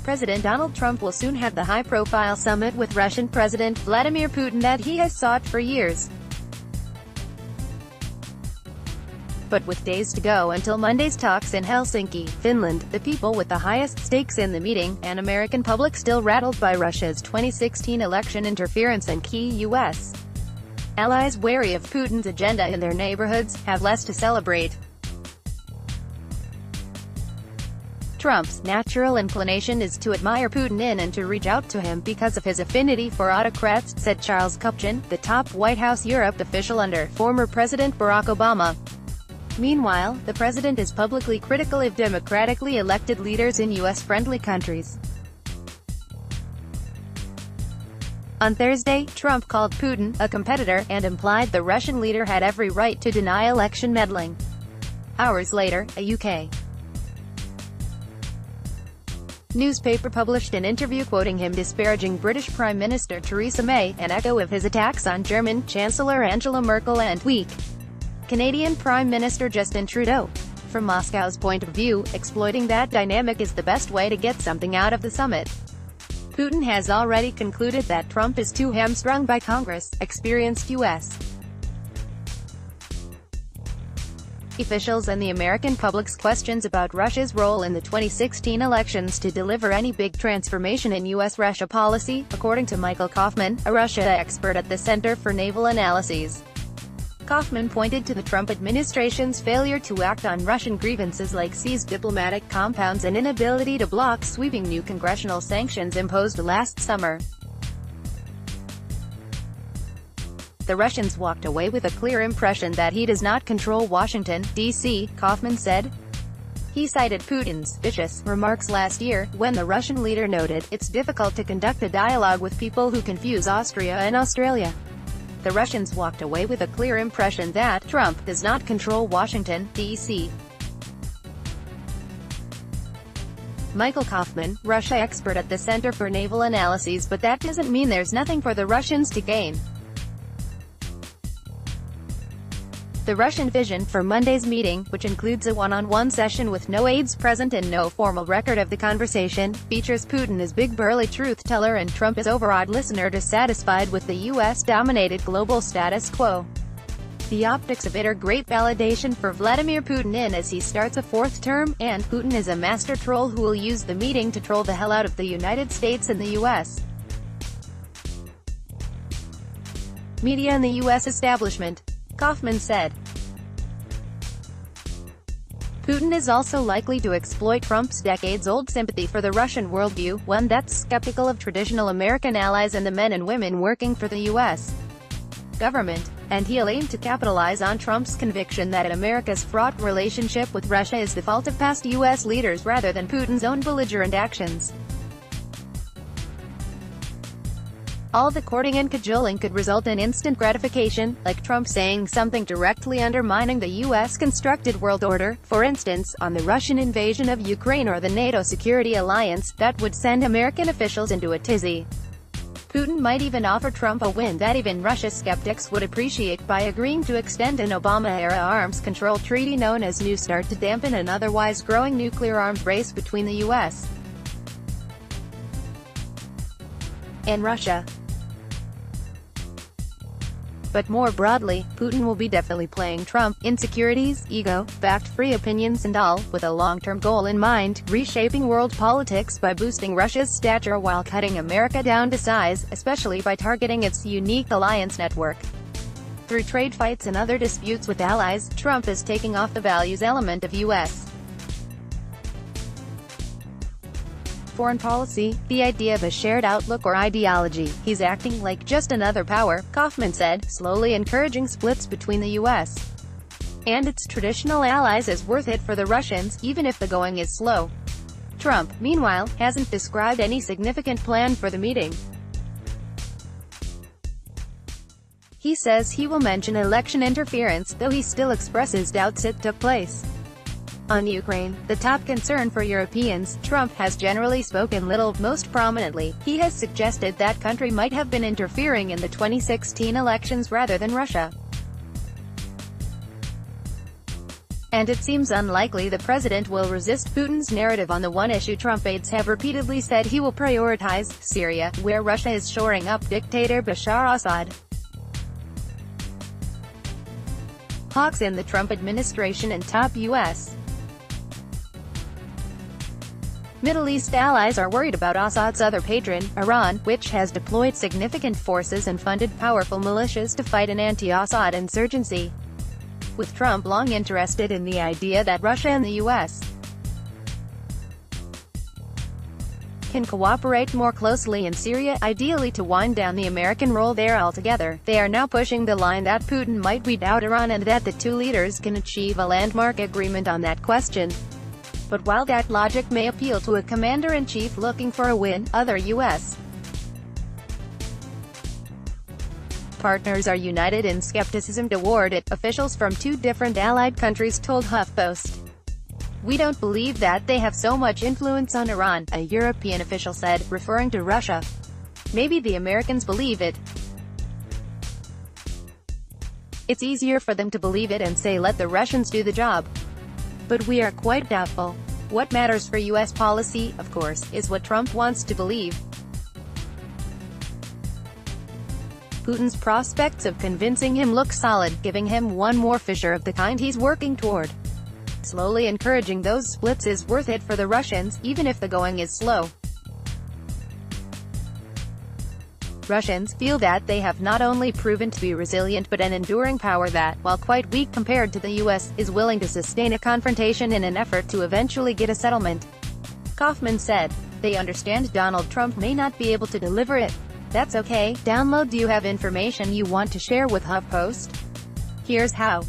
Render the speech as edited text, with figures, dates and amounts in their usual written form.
President Donald Trump will soon have the high-profile summit with Russian President Vladimir Putin that he has sought for years. But with days to go until Monday's talks in Helsinki, Finland, the people with the highest stakes in the meeting, an American public still rattled by Russia's 2016 election interference and key U.S. allies wary of Putin's agenda in their neighborhoods, have less to celebrate. Trump's natural inclination is to admire Putin and to reach out to him because of his affinity for autocrats, said Charles Kupchan, the top White House Europe official under former President Barack Obama. Meanwhile, the president is publicly critical of democratically elected leaders in U.S.-friendly countries. On Thursday, Trump called Putin a competitor, and implied the Russian leader had every right to deny election meddling. Hours later, a UK newspaper published an interview quoting him disparaging British Prime Minister Theresa May, an echo of his attacks on German Chancellor Angela Merkel and weak Canadian Prime Minister Justin Trudeau. From Moscow's point of view, exploiting that dynamic is the best way to get something out of the summit. Putin has already concluded that Trump is too hamstrung by Congress, experienced U.S. officials and the American public's questions about Russia's role in the 2016 elections to deliver any big transformation in U.S.-Russia policy, according to Michael Kaufman, a Russia expert at the Center for Naval Analyses. Kaufman pointed to the Trump administration's failure to act on Russian grievances like seized diplomatic compounds and inability to block sweeping new congressional sanctions imposed last summer. The Russians walked away with a clear impression that he does not control Washington, D.C., Kaufman said. He cited Putin's vicious remarks last year, when the Russian leader noted, "It's difficult to conduct a dialogue with people who confuse Austria and Australia." The Russians walked away with a clear impression that Trump does not control Washington, D.C. Michael Kaufman, Russia expert at the Center for Naval Analyses. But that doesn't mean there's nothing for the Russians to gain. The Russian vision for Monday's meeting, which includes a one-on-one session with no aides present and no formal record of the conversation, features Putin as big burly truth-teller and Trump as overawed listener dissatisfied with the U.S.-dominated global status quo. The optics of it are great validation for Vladimir Putin as he starts a fourth term, and Putin is a master troll who will use the meeting to troll the hell out of the United States and the U.S. media and the U.S. establishment. Kaufman said. Putin is also likely to exploit Trump's decades-old sympathy for the Russian worldview, one that's skeptical of traditional American allies and the men and women working for the U.S. government. And he'll aim to capitalize on Trump's conviction that America's fraught relationship with Russia is the fault of past U.S. leaders rather than Putin's own belligerent actions. All the courting and cajoling could result in instant gratification, like Trump saying something directly undermining the U.S.-constructed world order, for instance, on the Russian invasion of Ukraine or the NATO security alliance, that would send American officials into a tizzy. Putin might even offer Trump a win that even Russia skeptics would appreciate by agreeing to extend an Obama-era arms control treaty known as New START to dampen an otherwise growing nuclear arms race between the U.S. and Russia. But more broadly, Putin will be definitely playing Trump, insecurities, ego, fact-free opinions and all, with a long-term goal in mind, reshaping world politics by boosting Russia's stature while cutting America down to size, especially by targeting its unique alliance network. Through trade fights and other disputes with allies, Trump is taking off the values element of U.S. foreign policy, the idea of a shared outlook or ideology. He's acting like just another power, Kaufman said, slowly encouraging splits between the U.S. and its traditional allies is worth it for the Russians, even if the going is slow. Trump, meanwhile, hasn't described any significant plan for the meeting. He says he will mention election interference, though he still expresses doubts it took place. On Ukraine, the top concern for Europeans, Trump has generally spoken little. Most prominently, he has suggested that country might have been interfering in the 2016 elections rather than Russia. And it seems unlikely the president will resist Putin's narrative on the one issue. Trump aides have repeatedly said he will prioritize Syria, where Russia is shoring up dictator Bashar Assad. Hawks in the Trump administration and top U.S. Middle East allies are worried about Assad's other patron, Iran, which has deployed significant forces and funded powerful militias to fight an anti-Assad insurgency. With Trump long interested in the idea that Russia and the U.S. can cooperate more closely in Syria, ideally to wind down the American role there altogether, they are now pushing the line that Putin might weed out Iran and that the two leaders can achieve a landmark agreement on that question. But while that logic may appeal to a commander-in-chief looking for a win, other U.S. partners are united in skepticism toward it, officials from two different allied countries told HuffPost. "We don't believe that they have so much influence on Iran," a European official said, referring to Russia. "Maybe the Americans believe it. It's easier for them to believe it and say let the Russians do the job. But we are quite doubtful. What matters for U.S. policy, of course, is what Trump wants to believe." Putin's prospects of convincing him look solid, giving him one more fissure of the kind he's working toward. Slowly encouraging those splits is worth it for the Russians, even if the going is slow. Russians feel that they have not only proven to be resilient but an enduring power that, while quite weak compared to the U.S., is willing to sustain a confrontation in an effort to eventually get a settlement. Kaufman said. They understand Donald Trump may not be able to deliver it. That's okay. Download. Do you have information you want to share with HuffPost? Here's how.